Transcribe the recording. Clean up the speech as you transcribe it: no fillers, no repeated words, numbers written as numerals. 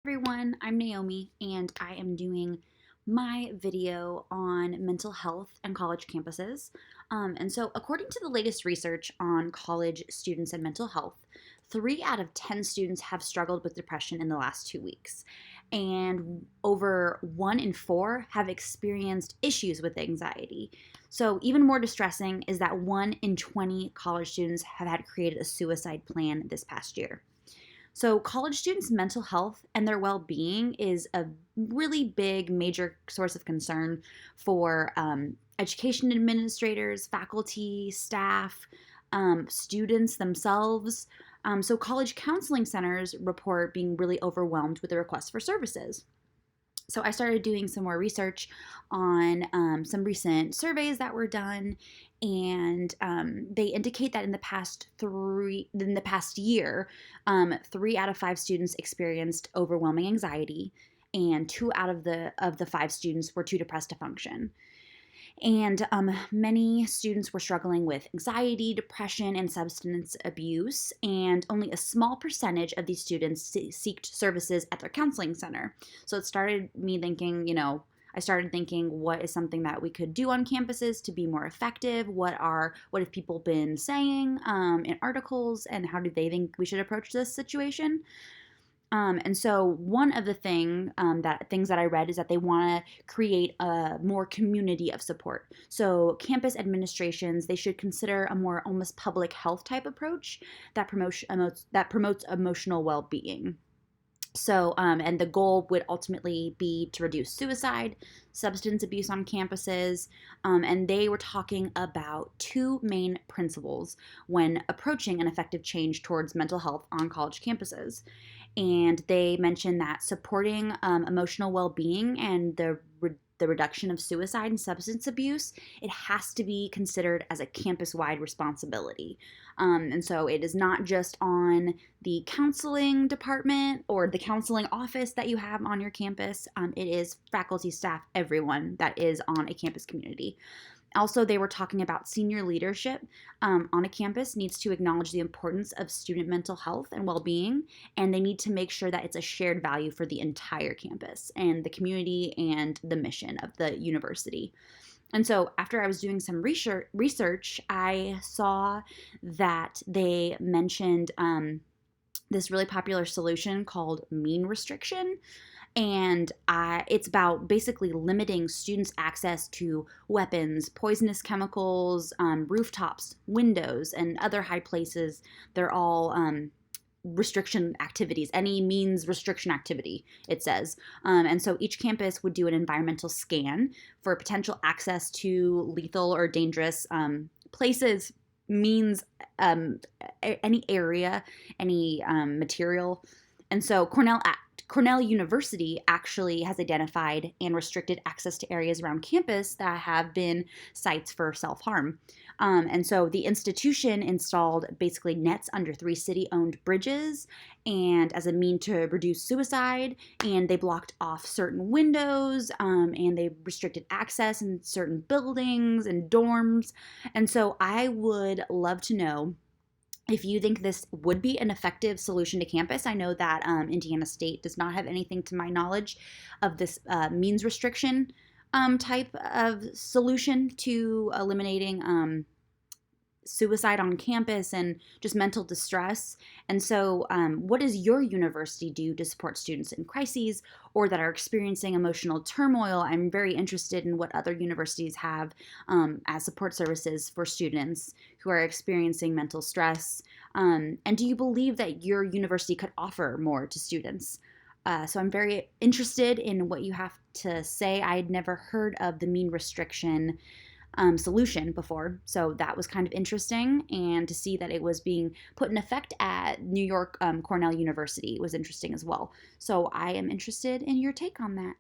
Everyone, I'm Naomi and I am doing my video on mental health and college campuses. According to the latest research on college students and mental health, 3 out of 10 students have struggled with depression in the last 2 weeks, and over 1 in 4 have experienced issues with anxiety. So, even more distressing is that 1 in 20 college students have had created a suicide plan this past year. So, college students' mental health and their well being is a really big, major source of concern for education administrators, faculty, staff, students themselves. College counseling centers report being really overwhelmed with the requests for services. So I started doing some more research on some recent surveys that were done, and they indicate that in the past year, 3 out of 5 students experienced overwhelming anxiety, and 2 out of the 5 students were too depressed to function. And many students were struggling with anxiety, depression, and substance abuse, and only a small percentage of these students seeked services at their counseling center. So it started me thinking, I started thinking, what is something that we could do on campuses to be more effective? What have people been saying in articles, and how do they think we should approach this situation? One of the things that I read is that they want to create a more community of support. So campus administrations, they should consider a more almost public health type approach that promotes emotional well-being. And the goal would ultimately be to reduce suicide, substance abuse on campuses, and they were talking about 2 main principles when approaching an effective change towards mental health on college campuses. And they mentioned that supporting emotional well-being and the reduction of suicide and substance abuse, it has to be considered as a campus-wide responsibility. And so it is not just on the counseling department or the counseling office that you have on your campus. It is faculty, staff, everyone that is on a campus community. Also, they were talking about senior leadership on a campus needs to acknowledge the importance of student mental health and well-being, and they need to make sure that it's a shared value for the entire campus and the community and the mission of the university. And so after I was doing some research, I saw that they mentioned this really popular solution called mean restriction. And it's about basically limiting students' access to weapons, poisonous chemicals, rooftops, windows, and other high places. They're all restriction activities, any means restriction activity, it says. And so each campus would do an environmental scan for potential access to lethal or dangerous places, means, any area, any material. And so Cornell University actually has identified and restricted access to areas around campus that have been sites for self-harm. And so the institution installed basically nets under 3 city-owned bridges and as a mean to reduce suicide, and they blocked off certain windows, and they restricted access in certain buildings and dorms. And so I would love to know if you think this would be an effective solution to campus. I know that Indiana State does not have anything, to my knowledge, of this means restriction type of solution to eliminating suicide on campus and just mental distress. And so what does your university do to support students in crises or that are experiencing emotional turmoil? I'm very interested in what other universities have as support services for students who are experiencing mental stress. And do you believe that your university could offer more to students? So I'm very interested in what you have to say. I had never heard of the mean restriction solution before, so that was kind of interesting, and to see that it was being put in effect at New York Cornell University was interesting as well. So I am interested in your take on that.